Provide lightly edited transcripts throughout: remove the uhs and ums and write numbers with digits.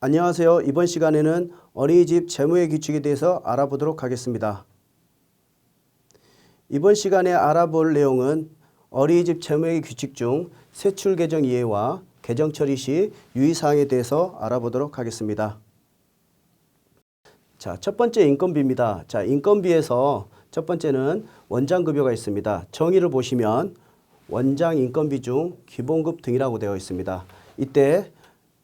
안녕하세요. 이번 시간에는 어린이집 재무의 규칙에 대해서 알아보도록 하겠습니다. 이번 시간에 알아볼 내용은 어린이집 재무의 규칙 중 세출 계정 이해와 계정 처리 시 유의사항에 대해서 알아보도록 하겠습니다. 자, 첫 번째 인건비입니다. 자, 인건비에서 첫 번째는 원장급여가 있습니다. 정의를 보시면 원장 인건비 중 기본급 등이라고 되어 있습니다. 이때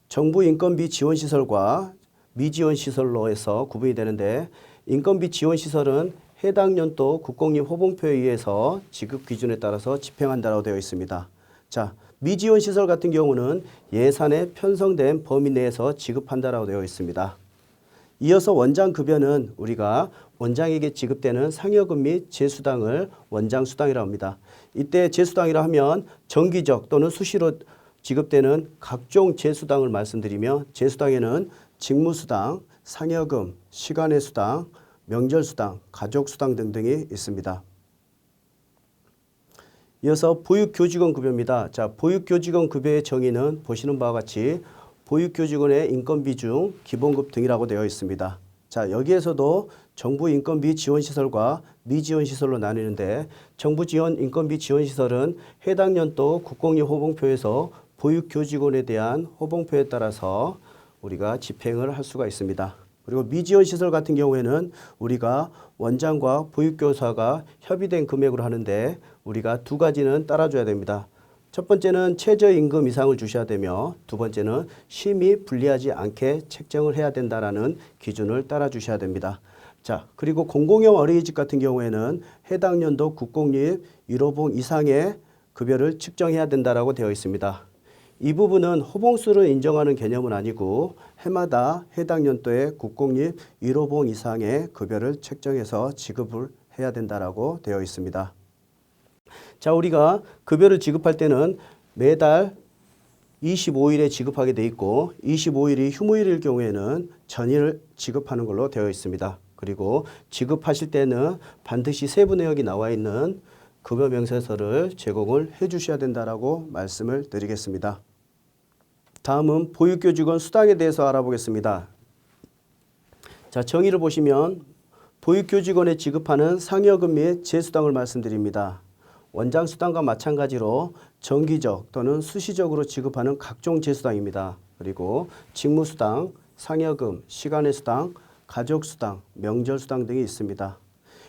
정부 인건비 지원시설과 미지원시설로 해서 구분이 되는데, 인건비 지원시설은 해당 연도 국공립 호봉표에 의해서 지급 기준에 따라서 집행한다고 되어 있습니다. 자, 미지원시설 같은 경우는 예산에 편성된 범위 내에서 지급한다고 되어 있습니다. 이어서 원장급여는 우리가 원장에게 지급되는 상여금 및 제수당을 원장수당이라고 합니다. 이때 제수당이라 하면 정기적 또는 수시로 지급되는 각종 제수당을 말씀드리며, 제수당에는 직무수당, 상여금, 시간의 수당, 명절수당, 가족수당 등등이 있습니다. 이어서 보육교직원 급여입니다. 자, 보육교직원 급여의 정의는 보시는 바와 같이 보육교직원의 인건비 중 기본급 등이라고 되어 있습니다. 자, 여기에서도 정부 인건비 지원시설과 미지원시설로 나뉘는데, 정부 지원 인건비 지원시설은 해당 연도 국공립 호봉표에서 보육교직원에 대한 호봉표에 따라서 우리가 집행을 할 수가 있습니다. 그리고 미지원시설 같은 경우에는 우리가 원장과 보육교사가 협의된 금액으로 하는데, 우리가 두 가지는 따라줘야 됩니다. 첫 번째는 최저임금 이상을 주셔야 되며, 두 번째는 심히 불리하지 않게 책정을 해야 된다라는 기준을 따라 주셔야 됩니다. 자, 그리고 공공형 어린이집 같은 경우에는 해당 연도 국공립 1호봉 이상의 급여를 측정해야 된다라고 되어 있습니다. 이 부분은 호봉수를 인정하는 개념은 아니고 해마다 해당 연도에 국공립 1호봉 이상의 급여를 책정해서 지급을 해야 된다라고 되어 있습니다. 자, 우리가 급여를 지급할 때는 매달 25일에 지급하게 돼 있고, 25일이 휴무일일 경우에는 전일 지급하는 걸로 되어 있습니다. 그리고 지급하실 때는 반드시 세부 내역이 나와 있는 급여 명세서를 제공을 해 주셔야 된다라고 말씀을 드리겠습니다. 다음은 보육교직원 수당에 대해서 알아보겠습니다. 자, 정의를 보시면 보육교직원에 지급하는 상여금 및 제수당을 말씀드립니다. 원장 수당과 마찬가지로 정기적 또는 수시적으로 지급하는 각종 제수당입니다. 그리고 직무수당, 상여금, 시간의 수당, 가족수당, 명절수당 등이 있습니다.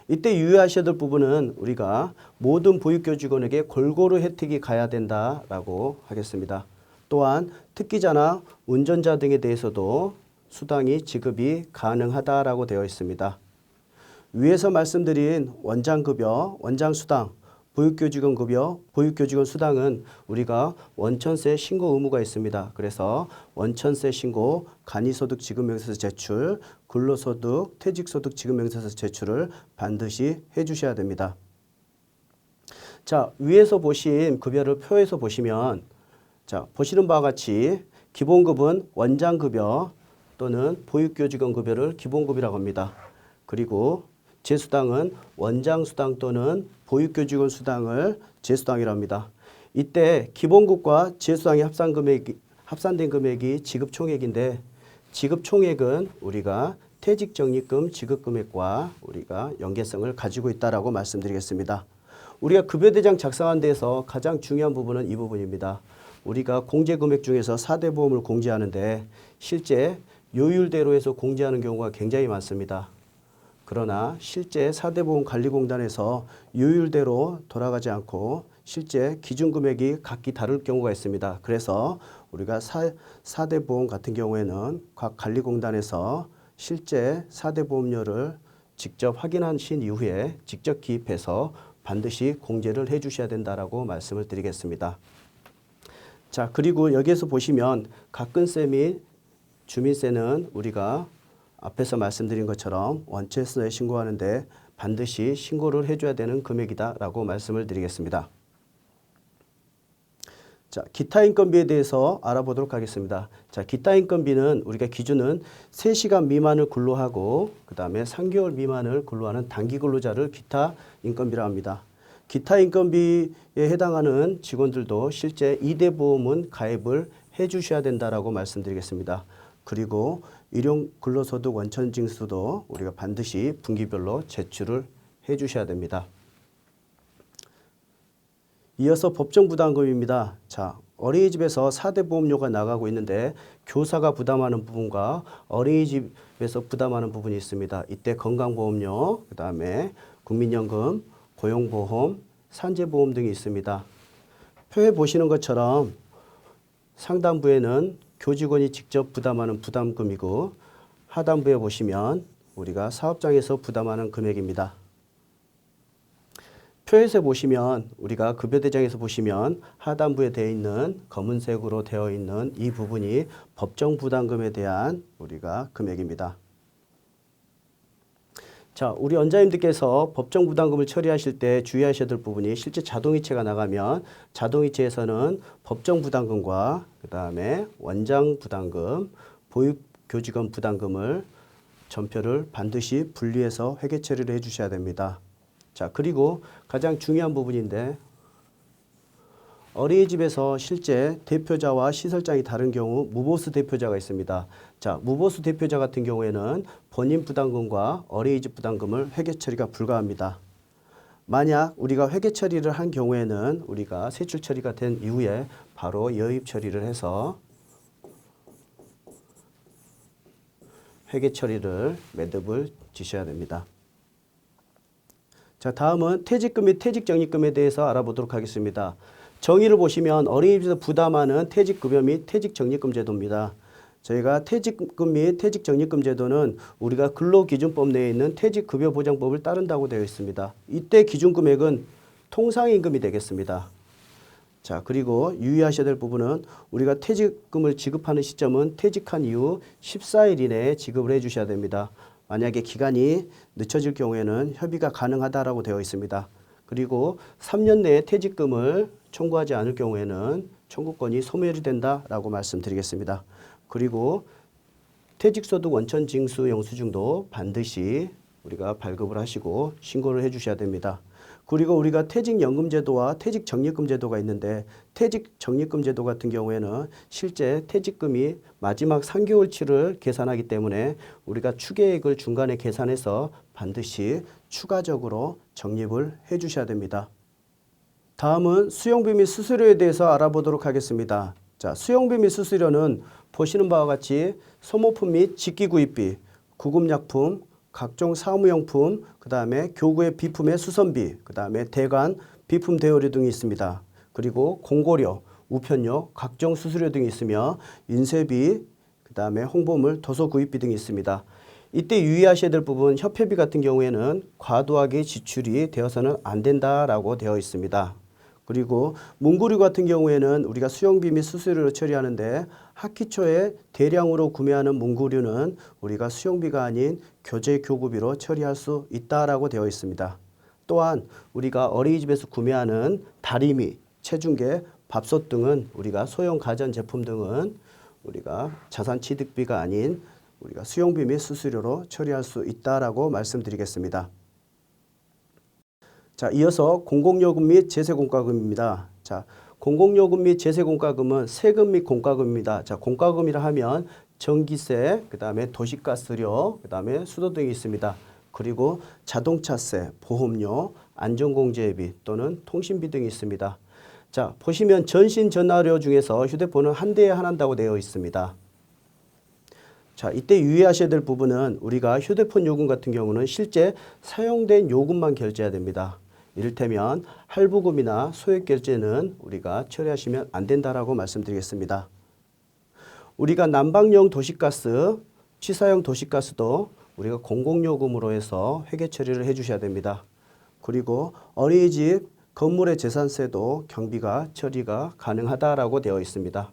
이때 유의하셔야 될 부분은 우리가 모든 보육교직원에게 골고루 혜택이 가야 된다라고 하겠습니다. 또한 특기자나 운전자 등에 대해서도 수당이 지급이 가능하다라고 되어 있습니다. 위에서 말씀드린 원장급여, 원장수당, 보육교직원 급여, 보육교직원 수당은 우리가 원천세 신고 의무가 있습니다. 그래서 원천세 신고, 간이소득 지급명세서 제출, 근로소득, 퇴직소득 지급명세서 제출을 반드시 해주셔야 됩니다. 자, 위에서 보신 급여를 표에서 보시면, 자, 보시는 바와 같이 기본급은 원장급여 또는 보육교직원 급여를 기본급이라고 합니다. 그리고 제수당은 원장수당 또는 보육교직원 수당을 제수당이라고 합니다. 이때 기본급과 제수당의 합산된 금액이 지급총액인데, 지급총액은 우리가 퇴직적립금 지급금액과 우리가 연계성을 가지고 있다라고 말씀드리겠습니다. 우리가 급여대장 작성한 데서 가장 중요한 부분은 이 부분입니다. 우리가 공제금액 중에서 4대 보험을 공제하는데 실제 요율대로 해서 공제하는 경우가 굉장히 많습니다. 그러나 실제 4대 보험관리공단에서 요율대로 돌아가지 않고 실제 기준금액이 각기 다를 경우가 있습니다. 그래서 우리가 4대 보험 같은 경우에는 각 관리공단에서 실제 4대 보험료를 직접 확인하신 이후에 직접 기입해서 반드시 공제를 해 주셔야 된다라고 말씀을 드리겠습니다. 자, 그리고 여기에서 보시면 가근세 및 주민세는 우리가 앞에서 말씀드린 것처럼 원체서에 신고하는데 반드시 신고를 해줘야 되는 금액이다라고 말씀을 드리겠습니다. 자, 기타 인건비에 대해서 알아보도록 하겠습니다. 자, 기타 인건비는 우리가 기준은 3시간 미만을 근로하고 그 다음에 3개월 미만을 근로하는 단기 근로자를 기타 인건비라고 합니다. 기타 인건비에 해당하는 직원들도 실제 2대 보험은 가입을 해 주셔야 된다라고 말씀드리겠습니다. 그리고 일용 근로소득 원천징수도 우리가 반드시 분기별로 제출을 해 주셔야 됩니다. 이어서 법정부담금입니다. 자, 어린이집에서 4대 보험료가 나가고 있는데 교사가 부담하는 부분과 어린이집에서 부담하는 부분이 있습니다. 이때 건강보험료, 그 다음에 국민연금, 고용보험, 산재보험 등이 있습니다. 표에 보시는 것처럼 상단부에는 교직원이 직접 부담하는 부담금이고 하단부에 보시면 우리가 사업장에서 부담하는 금액입니다. 표에서 보시면 우리가 급여대장에서 보시면 하단부에 되어 있는 검은색으로 되어 있는 이 부분이 법정부담금에 대한 우리가 금액입니다. 자, 우리 원장님들께서 법정부담금을 처리하실 때 주의하셔야 될 부분이 실제 자동이체가 나가면 자동이체에서는 법정부담금과 그 다음에 원장부담금, 보육교직원 부담금을 전표를 반드시 분리해서 회계 처리를 해 주셔야 됩니다. 자, 그리고 가장 중요한 부분인데 어린이집에서 실제 대표자와 시설장이 다른 경우 무보수 대표자가 있습니다. 자, 무보수 대표자 같은 경우에는 본인 부담금과 어린이집 부담금을 회계 처리가 불가합니다. 만약 우리가 회계 처리를 한 경우에는 우리가 세출 처리가 된 이후에 바로 여입 처리를 해서 회계 처리를 매듭을 지셔야 됩니다. 자, 다음은 퇴직금 및 퇴직적립금에 대해서 알아보도록 하겠습니다. 정의를 보시면 어린이집에서 부담하는 퇴직급여 및 퇴직적립금 제도입니다. 저희가 퇴직금 및 퇴직적립금 제도는 우리가 근로기준법 내에 있는 퇴직급여보장법을 따른다고 되어 있습니다. 이때 기준금액은 통상임금이 되겠습니다. 자, 그리고 유의하셔야 될 부분은 우리가 퇴직금을 지급하는 시점은 퇴직한 이후 14일 이내에 지급을 해 주셔야 됩니다. 만약에 기간이 늦춰질 경우에는 협의가 가능하다라고 되어 있습니다. 그리고 3년 내에 퇴직금을 청구하지 않을 경우에는 청구권이 소멸이 된다라고 말씀드리겠습니다. 그리고 퇴직소득 원천징수 영수증도 반드시 우리가 발급을 하시고 신고를 해 주셔야 됩니다. 그리고 우리가 퇴직연금제도와 퇴직적립금제도가 있는데 퇴직적립금제도 같은 경우에는 실제 퇴직금이 마지막 3개월치를 계산하기 때문에 우리가 추계액을 중간에 계산해서 반드시 추가적으로 적립을 해 주셔야 됩니다. 다음은 수용비 및 수수료에 대해서 알아보도록 하겠습니다. 자, 수용비 및 수수료는 보시는 바와 같이 소모품 및 직기구입비, 구급약품, 각종 사무용품, 그 다음에 교구의 비품의 수선비, 그 다음에 대관, 비품 대여료 등이 있습니다. 그리고 공고료, 우편료, 각종 수수료 등이 있으며 인쇄비, 그 다음에 홍보물, 도서구입비 등이 있습니다. 이때 유의하셔야 될 부분 협회비 같은 경우에는 과도하게 지출이 되어서는 안 된다라고 되어 있습니다. 그리고 문구류 같은 경우에는 우리가 수용비 및 수수료를 처리하는데 학기 초에 대량으로 구매하는 문구류는 우리가 수용비가 아닌 교재 교구비로 처리할 수 있다라고 되어 있습니다. 또한 우리가 어린이집에서 구매하는 다리미, 체중계, 밥솥 등은 우리가 소형 가전제품 등은 우리가 자산취득비가 아닌 우리가 수용비 및 수수료로 처리할 수 있다라고 말씀드리겠습니다. 자, 이어서 공공요금 및 제세공과금입니다. 자, 공공요금 및 제세공과금은 세금 및 공과금입니다. 자, 공과금이라 하면 전기세, 그 다음에 도시가스료, 그 다음에 수도 등이 있습니다. 그리고 자동차세, 보험료, 안전공제비 또는 통신비 등이 있습니다. 자, 보시면 전신전화료 중에서 휴대폰은 한 대에 한한다고 되어 있습니다. 자, 이때 유의하셔야 될 부분은 우리가 휴대폰 요금 같은 경우는 실제 사용된 요금만 결제해야 됩니다. 이를테면 할부금이나 소액결제는 우리가 처리하시면 안 된다라고 말씀드리겠습니다. 우리가 난방용 도시가스, 취사용 도시가스도 우리가 공공요금으로 해서 회계 처리를 해 주셔야 됩니다. 그리고 어린이집 건물의 재산세도 경비가 처리가 가능하다라고 되어 있습니다.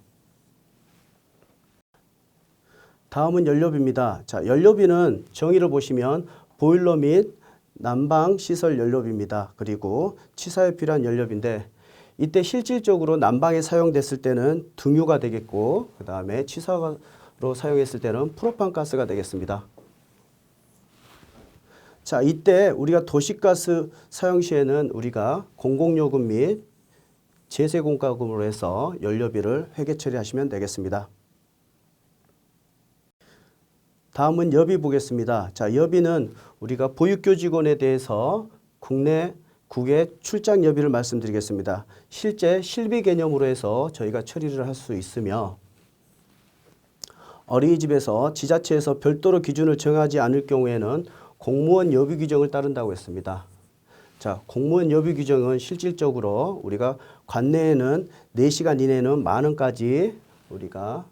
다음은 연료비입니다. 자, 연료비는 정의를 보시면 보일러 및 난방시설 연료비입니다. 그리고 취사에 필요한 연료비인데 이때 실질적으로 난방에 사용됐을 때는 등유가 되겠고 그 다음에 취사로 사용했을 때는 프로판가스가 되겠습니다. 자, 이때 우리가 도시가스 사용 시에는 우리가 공공요금 및 제세공과금으로 해서 연료비를 회계 처리하시면 되겠습니다. 다음은 여비 보겠습니다. 자, 여비는 우리가 보육교직원에 대해서 국내 출장 여비를 말씀드리겠습니다. 실제 실비 개념으로 해서 저희가 처리를 할 수 있으며 어린이집에서 지자체에서 별도로 기준을 정하지 않을 경우에는 공무원 여비 규정을 따른다고 했습니다. 자, 공무원 여비 규정은 실질적으로 우리가 관내에는 4시간 이내는 10,000원까지 우리가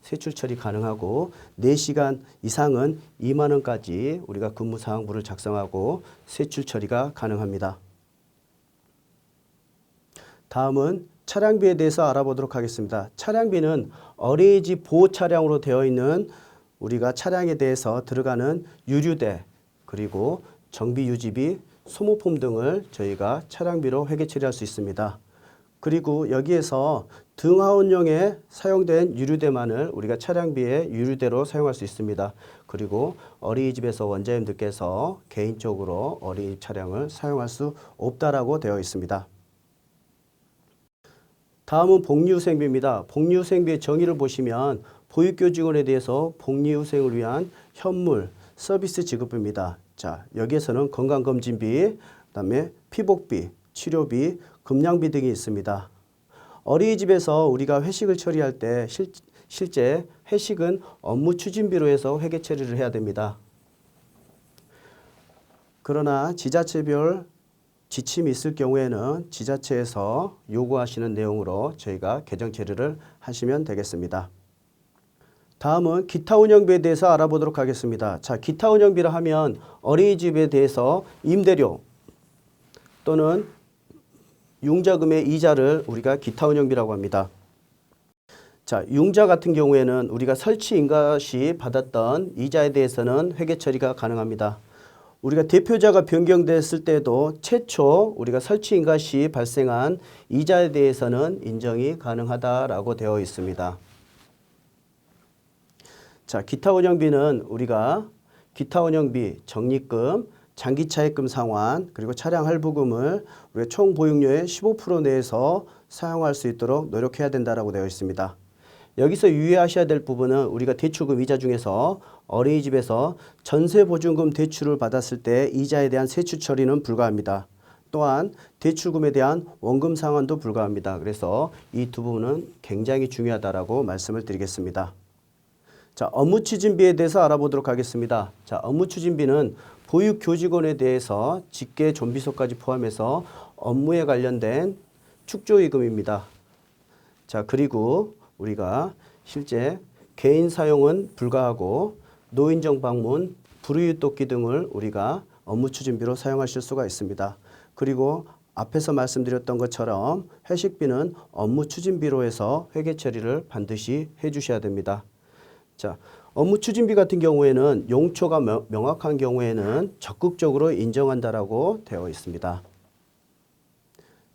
세출 처리 가능하고 4시간 이상은 20,000원까지 우리가 근무사항부를 작성하고 세출 처리가 가능합니다. 다음은 차량비에 대해서 알아보도록 하겠습니다. 차량비는 어린이집 보호 차량으로 되어 있는 우리가 차량에 대해서 들어가는 유류대 그리고 정비 유지비, 소모품 등을 저희가 차량비로 회계 처리할 수 있습니다. 그리고 여기에서 등하원용에 사용된 유류대만을 우리가 차량비의 유류대로 사용할 수 있습니다. 그리고 어린이집에서 원장님들께서 개인적으로 어린이 차량을 사용할 수 없다라고 되어 있습니다. 다음은 복리후생비입니다. 복리후생비의 정의를 보시면 보육교직원에 대해서 복리후생을 위한 현물, 서비스 지급입니다. 자, 여기에서는 건강검진비, 그다음에 피복비, 치료비, 급량비 등이 있습니다. 어린이집에서 우리가 회식을 처리할 때 실제 회식은 업무 추진비로 해서 회계 처리를 해야 됩니다. 그러나 지자체별 지침이 있을 경우에는 지자체에서 요구하시는 내용으로 저희가 개정 처리를 하시면 되겠습니다. 다음은 기타 운영비에 대해서 알아보도록 하겠습니다. 자, 기타 운영비라 하면 어린이집에 대해서 임대료 또는 융자금의 이자를 우리가 기타 운영비라고 합니다. 자, 융자 같은 경우에는 우리가 설치 인가 시 받았던 이자에 대해서는 회계 처리가 가능합니다. 우리가 대표자가 변경됐을 때도 최초 우리가 설치 인가 시 발생한 이자에 대해서는 인정이 가능하다라고 되어 있습니다. 자, 기타 운영비는 우리가 기타 운영비, 적립금, 장기 차입금 상환, 그리고 차량 할부금을 우리가 총 보육료의 15% 내에서 사용할 수 있도록 노력해야 된다라고 되어 있습니다. 여기서 유의하셔야 될 부분은 우리가 대출금 이자 중에서 어린이집에서 전세보증금 대출을 받았을 때 이자에 대한 세출 처리는 불가합니다. 또한 대출금에 대한 원금 상환도 불가합니다. 그래서 이 두 부분은 굉장히 중요하다라고 말씀을 드리겠습니다. 자, 업무추진비에 대해서 알아보도록 하겠습니다. 자, 업무추진비는 보육교직원에 대해서 직계 존비소까지 포함해서 업무에 관련된 축조이금입니다. 자, 그리고 우리가 실제 개인 사용은 불가하고 노인정 방문, 불우이웃돕기 등을 우리가 업무추진비로 사용하실 수가 있습니다. 그리고 앞에서 말씀드렸던 것처럼 회식비는 업무추진비로 해서 회계 처리를 반드시 해주셔야 됩니다. 자, 업무추진비 같은 경우에는 용초가 명확한 경우에는 적극적으로 인정한다라고 되어 있습니다.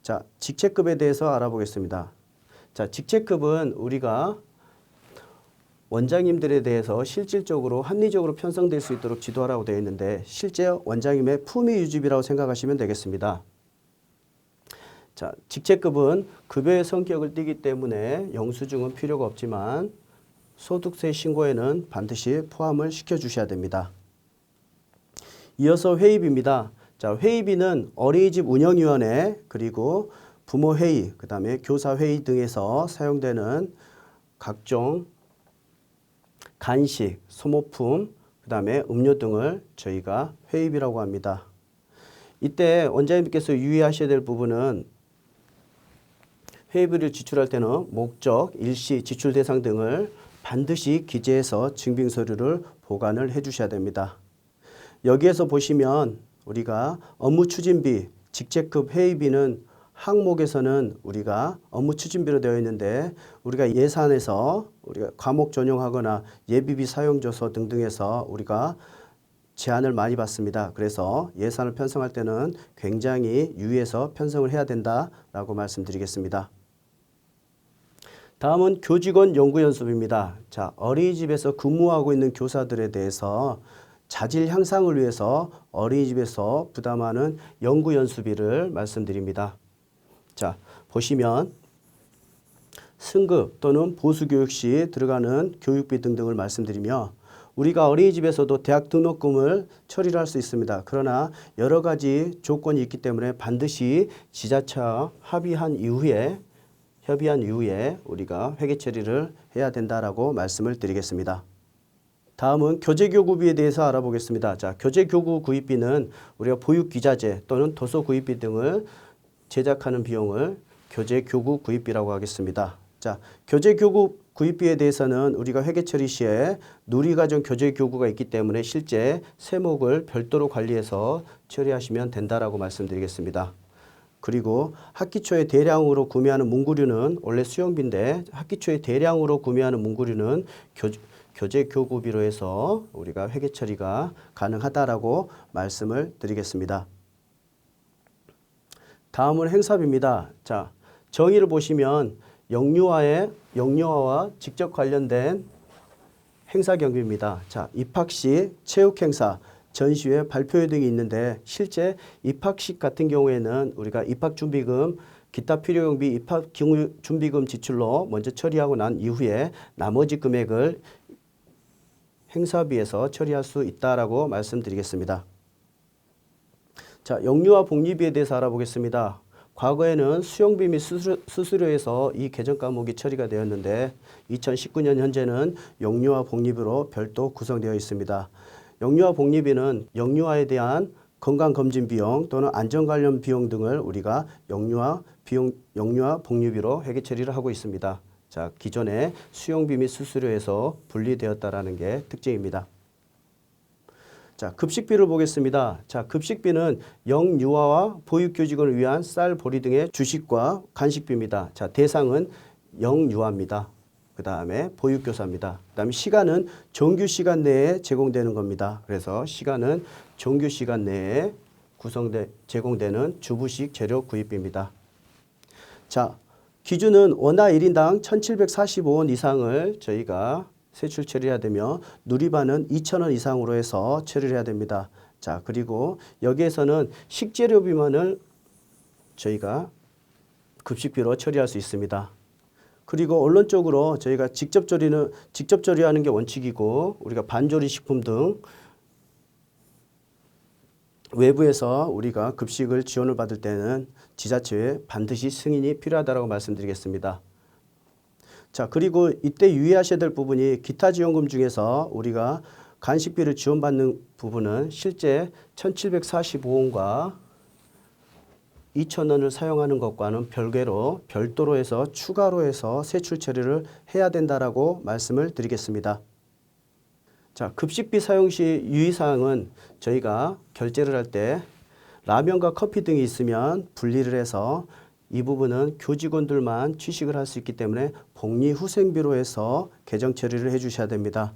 자, 직책급에 대해서 알아보겠습니다. 자, 직책급은 우리가 원장님들에 대해서 실질적으로 합리적으로 편성될 수 있도록 지도하라고 되어 있는데 실제 원장님의 품위 유지비라고 생각하시면 되겠습니다. 자, 직책급은 급여의 성격을 띠기 때문에 영수증은 필요가 없지만 소득세 신고에는 반드시 포함을 시켜주셔야 됩니다. 이어서 회의비입니다. 자, 회의비는 어린이집 운영위원회 그리고 부모회의, 그 다음에 교사회의 등에서 사용되는 각종 간식, 소모품, 그 다음에 음료 등을 저희가 회의비라고 합니다. 이때 원장님께서 유의하셔야 될 부분은 회의비를 지출할 때는 목적, 일시, 지출 대상 등을 반드시 기재해서 증빙서류를 보관을 해 주셔야 됩니다. 여기에서 보시면 우리가 업무추진비, 직책급 회의비는 항목에서는 우리가 업무추진비로 되어 있는데 우리가 예산에서 우리가 과목 전용하거나 예비비 사용조서 등등에서 우리가 제한을 많이 받습니다. 그래서 예산을 편성할 때는 굉장히 유의해서 편성을 해야 된다라고 말씀드리겠습니다. 다음은 교직원 연구연수비입니다. 자, 어린이집에서 근무하고 있는 교사들에 대해서 자질 향상을 위해서 어린이집에서 부담하는 연구연수비를 말씀드립니다. 자, 보시면 승급 또는 보수교육 시 들어가는 교육비 등등을 말씀드리며 우리가 어린이집에서도 대학 등록금을 처리를 할 수 있습니다. 그러나 여러 가지 조건이 있기 때문에 반드시 지자체와 협의한 이후에 우리가 회계 처리를 해야 된다라고 말씀을 드리겠습니다. 다음은 교재교구비에 대해서 알아보겠습니다. 자, 교재교구 구입비는 우리가 보육기자재 또는 도서 구입비 등을 제작하는 비용을 교재교구 구입비라고 하겠습니다. 자, 교재교구 구입비에 대해서는 우리가 회계 처리 시에 누리과정 교재교구가 있기 때문에 실제 세목을 별도로 관리해서 처리하시면 된다라고 말씀드리겠습니다. 그리고 학기 초에 대량으로 구매하는 문구류는 원래 수용비인데 학기 초에 대량으로 구매하는 문구류는 교재교구비로 해서 우리가 회계 처리가 가능하다라고 말씀을 드리겠습니다. 다음은 행사비입니다. 자, 정의를 보시면 영유아와 직접 관련된 행사 경비입니다. 자, 입학식, 체육행사, 전시회, 발표회 등이 있는데 실제 입학식 같은 경우에는 우리가 입학준비금, 기타 필요경비, 입학준비금 지출로 먼저 처리하고 난 이후에 나머지 금액을 행사비에서 처리할 수 있다라고 말씀드리겠습니다. 자, 영유아 복리비에 대해서 알아보겠습니다. 과거에는 수용비 및 수수료에서 이 개정 과목이 처리가 되었는데 2019년 현재는 영유아 복리비로 별도 구성되어 있습니다. 영유아 복리비는 영유아에 대한 건강검진 비용 또는 안전 관련 비용 등을 우리가 영유아 복리비로 회계 처리를 하고 있습니다. 자, 기존의 수용비 및 수수료에서 분리되었다라는 게 특징입니다. 자, 급식비를 보겠습니다. 자, 급식비는 영유아와 보육교직원을 위한 쌀, 보리 등의 주식과 간식비입니다. 자, 대상은 영유아입니다. 그 다음에 보육교사입니다. 그 다음에 시간은 정규 시간 내에 제공되는 겁니다. 그래서 시간은 정규 시간 내에 제공되는 주부식 재료 구입비입니다. 자, 기준은 원화 1인당 1,745원 이상을 저희가 세출 처리해야 되며 누리반은 2,000원 이상으로 해서 처리를 해야 됩니다. 자, 그리고 여기에서는 식재료비만을 저희가 급식비로 처리할 수 있습니다. 그리고 언론적으로 저희가 직접 조리하는 게 원칙이고 우리가 반조리 식품 등 외부에서 우리가 급식을 지원을 받을 때는 지자체에 반드시 승인이 필요하다고 말씀드리겠습니다. 자, 그리고 이때 유의하셔야 될 부분이 기타 지원금 중에서 우리가 간식비를 지원받는 부분은 실제 1,745원과 2,000원을 사용하는 것과는 별도로 해서 추가로 해서 세출 처리를 해야 된다라고 말씀을 드리겠습니다. 자, 급식비 사용 시 유의사항은 저희가 결제를 할 때 라면과 커피 등이 있으면 분리를 해서 이 부분은 교직원들만 취식을 할 수 있기 때문에 복리후생비로 해서 개정 처리를 해 주셔야 됩니다.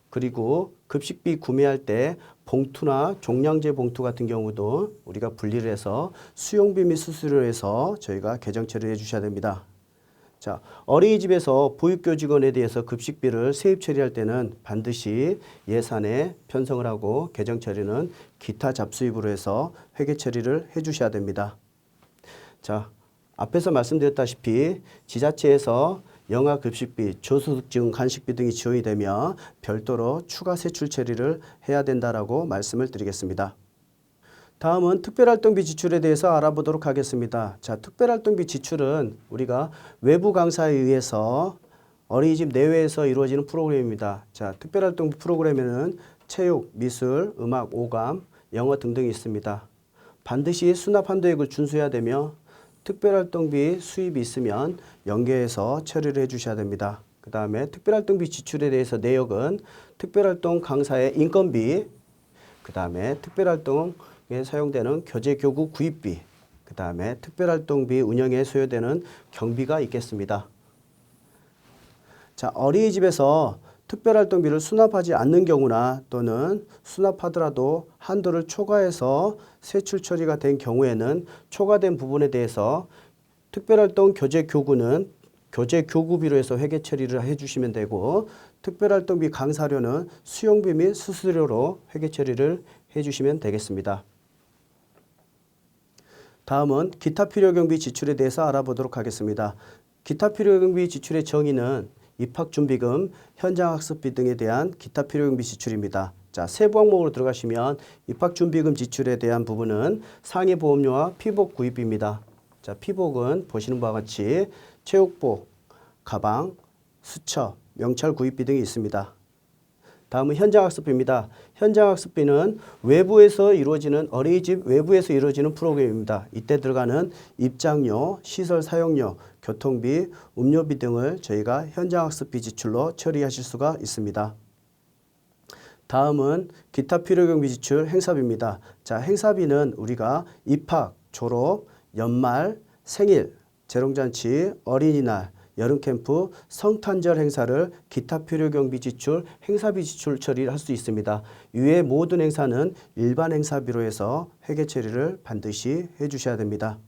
그리고 급식비 구매할 때 봉투나 종량제 봉투 같은 경우도 우리가 분리를 해서 수용비 및 수수료로 해서 저희가 개정 처리해 주셔야 됩니다. 자, 어린이집에서 보육교직원에 대해서 급식비를 세입 처리할 때는 반드시 예산에 편성을 하고 개정 처리는 기타 잡수입으로 해서 회계 처리를 해 주셔야 됩니다. 자, 앞에서 말씀드렸다시피 지자체에서 영아급식비, 저소득층 간식비 등이 지원이 되며 별도로 추가 세출 처리를 해야 된다라고 말씀을 드리겠습니다. 다음은 특별활동비 지출에 대해서 알아보도록 하겠습니다. 자, 특별활동비 지출은 우리가 외부 강사에 의해서 어린이집 내외에서 이루어지는 프로그램입니다. 자, 특별활동비 프로그램에는 체육, 미술, 음악, 오감, 영어 등등이 있습니다. 반드시 수납 한도액을 준수해야 되며 특별활동비 수입이 있으면 연계해서 처리를 해 주셔야 됩니다. 그 다음에 특별활동비 지출에 대해서 내역은 특별활동 강사의 인건비, 그 다음에 특별활동에 사용되는 교재교구 구입비, 그 다음에 특별활동비 운영에 소요되는 경비가 있겠습니다. 자, 어린이집에서 특별활동비를 수납하지 않는 경우나 또는 수납하더라도 한도를 초과해서 세출 처리가 된 경우에는 초과된 부분에 대해서 특별활동 교재교구는 교재교구비로 해서 회계 처리를 해주시면 되고 특별활동비 강사료는 수용비 및 수수료로 회계 처리를 해주시면 되겠습니다. 다음은 기타 필요경비 지출에 대해서 알아보도록 하겠습니다. 기타 필요경비 지출의 정의는 입학준비금, 현장학습비 등에 대한 기타 필요경비 지출입니다. 자, 세부 항목으로 들어가시면 입학준비금 지출에 대한 부분은 상해보험료와 피복 구입비입니다. 자, 피복은 보시는 바와 같이 체육복, 가방, 수첩, 명찰 구입비 등이 있습니다. 다음은 현장학습비입니다. 현장학습비는 외부에서 이루어지는 어린이집 외부에서 이루어지는 프로그램입니다. 이때 들어가는 입장료, 시설 사용료, 교통비, 음료비 등을 저희가 현장학습비 지출로 처리하실 수가 있습니다. 다음은 기타 필요경비 지출 행사비입니다. 자, 행사비는 우리가 입학, 졸업, 연말, 생일, 재롱잔치, 어린이날, 여름캠프, 성탄절 행사를 기타 필요경비 지출, 행사비 지출 처리를 할 수 있습니다. 이외 모든 행사는 일반 행사비로 해서 회계 처리를 반드시 해주셔야 됩니다.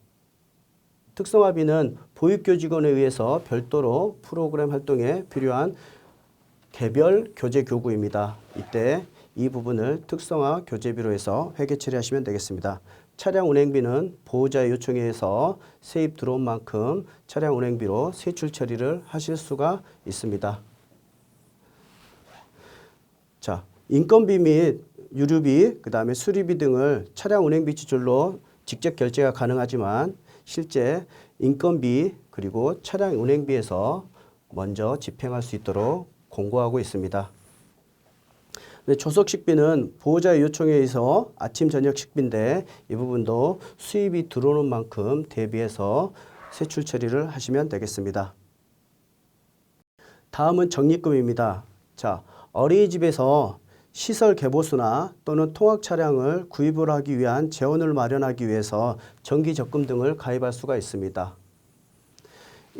특성화비는 보육교직원에 의해서 별도로 프로그램 활동에 필요한 개별 교재 교구입니다. 이때 이 부분을 특성화 교재비로 해서 회계 처리하시면 되겠습니다. 차량 운행비는 보호자의 요청에 의해서 세입 들어온 만큼 차량 운행비로 세출 처리를 하실 수가 있습니다. 자, 인건비 및 유류비, 그 다음에 수리비 등을 차량 운행비 지출로 직접 결제가 가능하지만 실제 인건비 그리고 차량 운행비에서 먼저 집행할 수 있도록 공고하고 있습니다. 네, 조석식비는 보호자의 요청에 의해서 아침 저녁 식비인데 이 부분도 수입이 들어오는 만큼 대비해서 세출 처리를 하시면 되겠습니다. 다음은 적립금입니다. 자, 어린이집에서 시설 개보수나 또는 통학 차량을 구입을 하기 위한 재원을 마련하기 위해서 정기 적금 등을 가입할 수가 있습니다.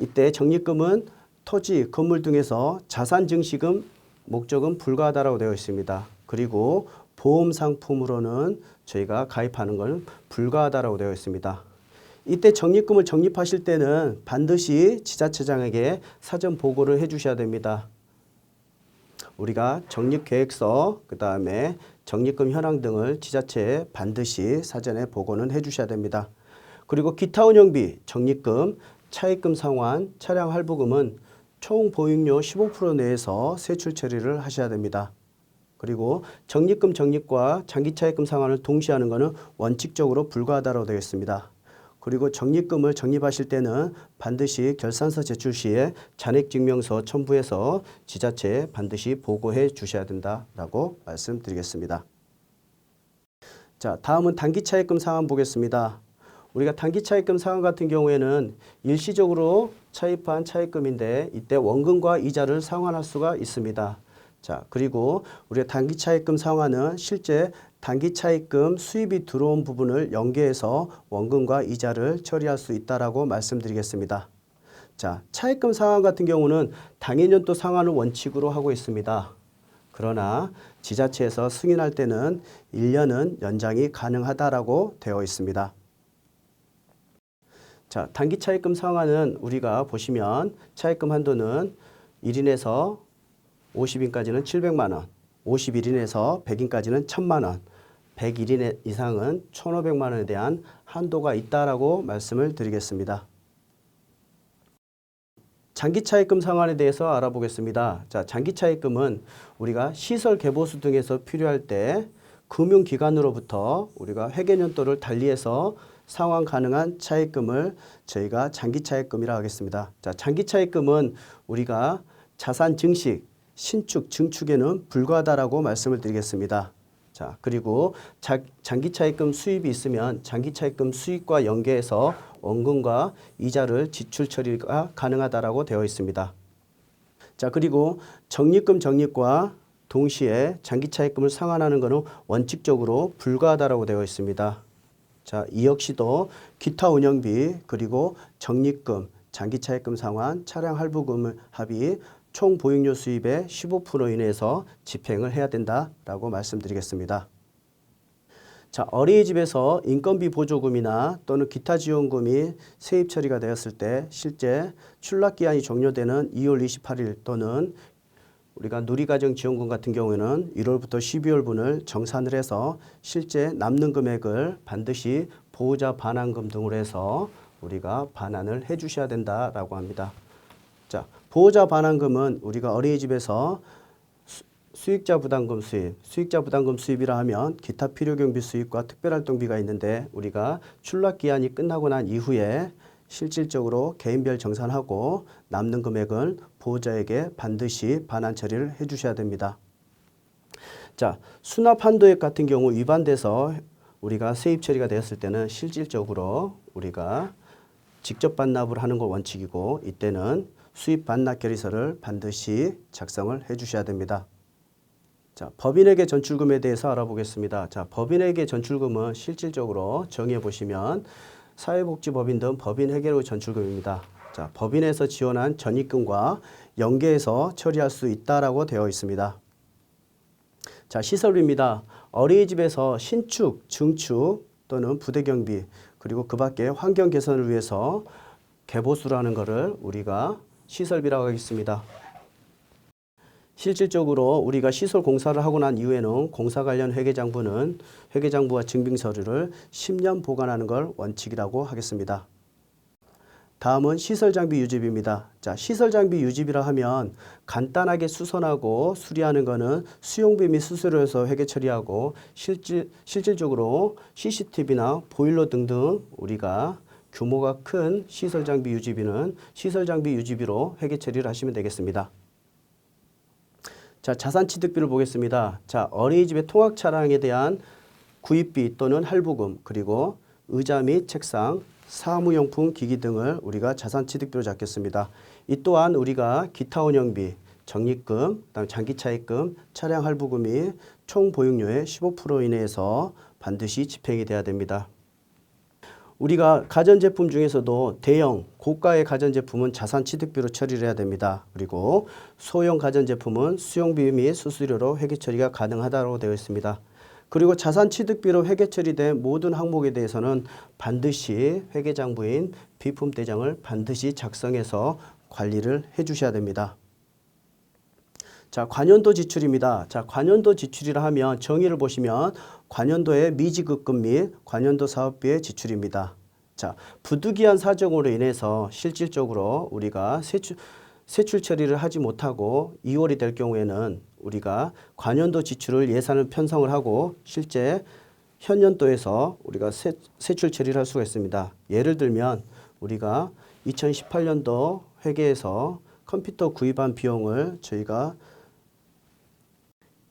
이때 적립금은 토지, 건물 등에서 자산 증식금 목적은 불가하다라고 되어 있습니다. 그리고 보험 상품으로는 저희가 가입하는 건 불가하다라고 되어 있습니다. 이때 적립금을 적립하실 때는 반드시 지자체장에게 사전 보고를 해 주셔야 됩니다. 우리가 적립계획서, 그 다음에 적립금 현황 등을 지자체에 반드시 사전에 보고는 해 주셔야 됩니다. 그리고 기타 운영비, 적립금, 차입금 상환, 차량 할부금은 총 보육료 15% 내에서 세출 처리를 하셔야 됩니다. 그리고 적립금 적립과 장기차입금 상환을 동시에 하는 것은 원칙적으로 불가하다고 되어 있습니다. 그리고 적립금을 적립하실 때는 반드시 결산서 제출 시에 잔액증명서 첨부해서 지자체에 반드시 보고해 주셔야 된다라고 말씀드리겠습니다. 자, 다음은 단기차입금 상환 보겠습니다. 우리가 단기차입금 상환 같은 경우에는 일시적으로 차입한 차입금인데 이때 원금과 이자를 상환할 수가 있습니다. 자, 그리고 우리가 단기차입금 상환은 실제 단기차입금 수입이 들어온 부분을 연계해서 원금과 이자를 처리할 수 있다라고 말씀드리겠습니다. 자, 차입금 상환 같은 경우는 당해년도 상환을 원칙으로 하고 있습니다. 그러나 지자체에서 승인할 때는 1년은 연장이 가능하다라고 되어 있습니다. 자, 단기 차입금 상환은 우리가 보시면 차입금 한도는 1인에서 50인까지는 700만 원, 51인에서 100인까지는 1000만 원, 101인 이상은 1500만 원에 대한 한도가 있다라고 말씀을 드리겠습니다. 장기 차입금 상환에 대해서 알아보겠습니다. 자, 장기 차입금은 우리가 시설 개보수 등에서 필요할 때 금융기관으로부터 우리가 회계연도를 달리해서 상환 가능한 차입금을 저희가 장기차입금이라고 하겠습니다. 자, 장기차입금은 우리가 자산 증식, 신축, 증축에는 불과하다라고 말씀을 드리겠습니다. 자, 그리고 장기차입금 수입이 있으면 장기차입금 수익과 연계해서 원금과 이자를 지출 처리가 가능하다라고 되어 있습니다. 자, 그리고 적립금 적립과 동시에 장기차입금을 상환하는 것은 원칙적으로 불가하다라고 되어 있습니다. 자, 이 역시도 기타 운영비 그리고 적립금, 장기차입금 상환, 차량 할부금 합의 총 보육료 수입의 15% 이내에서 집행을 해야 된다라고 말씀드리겠습니다. 자, 어린이집에서 인건비 보조금이나 또는 기타 지원금이 세입 처리가 되었을 때 실제 출납기한이 종료되는 2월 28일 또는 우리가 누리가정지원금 같은 경우에는 1월부터 12월분을 정산을 해서 실제 남는 금액을 반드시 보호자 반환금 등으로 해서 우리가 반환을 해 주셔야 된다라고 합니다. 자, 보호자 반환금은 우리가 어린이집에서 수익자 부담금 수입, 수익자 부담금 수입이라 하면 기타 필요경비 수입과 특별활동비가 있는데 우리가 출납기한이 끝나고 난 이후에 실질적으로 개인별 정산하고 남는 금액은 보호자에게 반드시 반환 처리를 해주셔야 됩니다. 자, 수납한도액 같은 경우 위반돼서 우리가 세입 처리가 되었을 때는 실질적으로 우리가 직접 반납을 하는 걸 원칙이고 이때는 수입 반납 결의서를 반드시 작성을 해주셔야 됩니다. 자, 법인에게 전출금에 대해서 알아보겠습니다. 자, 법인에게 전출금은 실질적으로 정의해 보시면 사회복지법인 등 법인 회계로 전출금입니다. 자, 법인에서 지원한 전입금과 연계해서 처리할 수 있다라고 되어 있습니다. 자, 시설비입니다. 어린이집에서 신축, 증축 또는 부대 경비 그리고 그 밖에 환경 개선을 위해서 개보수를 하는 것을 우리가 시설비라고 하겠습니다. 실질적으로 우리가 시설 공사를 하고 난 이후에는 공사 관련 회계장부는 회계장부와 증빙서류를 10년 보관하는 걸 원칙이라고 하겠습니다. 다음은 시설장비 유지비입니다. 자, 시설장비 유지비라 하면 간단하게 수선하고 수리하는 것은 수용비 및 수수료에서 회계 처리하고 실질적으로 CCTV나 보일러 등등 우리가 규모가 큰 시설장비 유지비는 시설장비 유지비로 회계 처리를 하시면 되겠습니다. 자, 자산취득비를 보겠습니다. 자, 어린이집의 통학 차량에 대한 구입비 또는 할부금 그리고 의자 및 책상, 사무용품, 기기 등을 우리가 자산취득비로 잡겠습니다. 이 또한 우리가 기타 운영비, 적립금, 그다음 장기차입금, 차량 할부금이 총 보육료의 15% 이내에서 반드시 집행이 돼야 됩니다. 우리가 가전제품 중에서도 대형, 고가의 가전제품은 자산취득비로 처리를 해야 됩니다. 그리고 소형 가전제품은 수용비 및 수수료로 회계 처리가 가능하다고 되어 있습니다. 그리고 자산취득비로 회계 처리된 모든 항목에 대해서는 반드시 회계장부인 비품대장을 반드시 작성해서 관리를 해 주셔야 됩니다. 자, 관연도 지출입니다. 자, 관연도 지출이라 하면 정의를 보시면 관연도의 미지급금 및 관연도 사업비의 지출입니다. 자, 부득이한 사정으로 인해서 실질적으로 우리가 세출 처리를 하지 못하고 2월이 될 경우에는 우리가 관연도 지출을 예산을 편성을 하고 실제 현년도에서 우리가 세출 처리를 할 수가 있습니다. 예를 들면 우리가 2018년도 회계에서 컴퓨터 구입한 비용을 저희가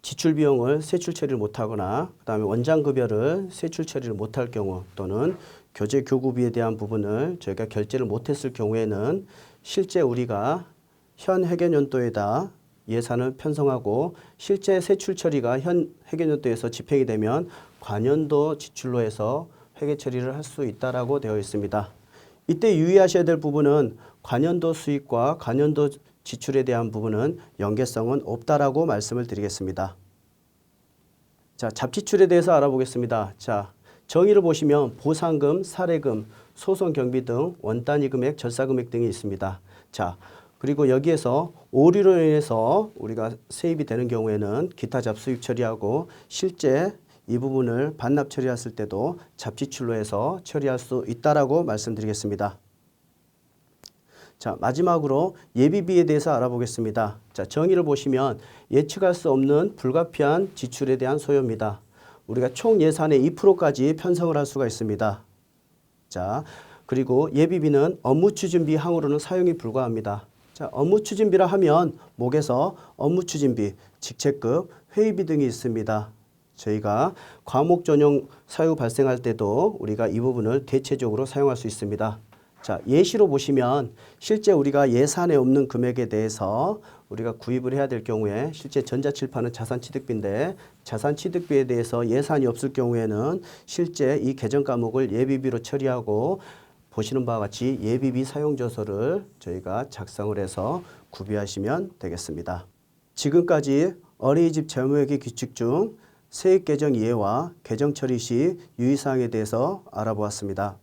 지출 비용을 세출 처리를 못하거나 그 다음에 원장급여를 세출 처리를 못할 경우 또는 교재 교구비에 대한 부분을 저희가 결제를 못했을 경우에는 실제 우리가 현 회계연도에다 예산을 편성하고 실제 세출 처리가 현 회계연도에서 집행이 되면 관연도 지출로 해서 회계 처리를 할 수 있다라고 되어 있습니다. 이때 유의하셔야 될 부분은 관연도 수익과 관연도 지출에 대한 부분은 연계성은 없다라고 말씀을 드리겠습니다. 자, 잡지출에 대해서 알아보겠습니다. 자, 정의를 보시면 보상금, 사례금, 소송 경비 등 원단위 금액, 절사 금액 등이 있습니다. 자, 그리고 여기에서 오류로 인해서 우리가 세입이 되는 경우에는 기타 잡수입 처리하고 실제 이 부분을 반납 처리했을 때도 잡지출로 해서 처리할 수 있다라고 말씀드리겠습니다. 자, 마지막으로 예비비에 대해서 알아보겠습니다. 자, 정의를 보시면 예측할 수 없는 불가피한 지출에 대한 소요입니다. 우리가 총 예산의 2%까지 편성을 할 수가 있습니다. 자, 그리고 예비비는 업무 추진비 항으로는 사용이 불가합니다. 자, 업무 추진비라 하면 목에서 업무 추진비, 직책급, 회의비 등이 있습니다. 저희가 과목 전용 사유 발생할 때도 우리가 이 부분을 대체적으로 사용할 수 있습니다. 자, 예시로 보시면 실제 우리가 예산에 없는 금액에 대해서 우리가 구입을 해야 될 경우에 실제 전자칠판은 자산취득비인데 자산취득비에 대해서 예산이 없을 경우에는 실제 이 계정 과목을 예비비로 처리하고 보시는 바와 같이 예비비 사용조서를 저희가 작성을 해서 구비하시면 되겠습니다. 지금까지 어린이집 재무회계 규칙 중 세입 계정 이해와 계정 처리 시 유의사항에 대해서 알아보았습니다.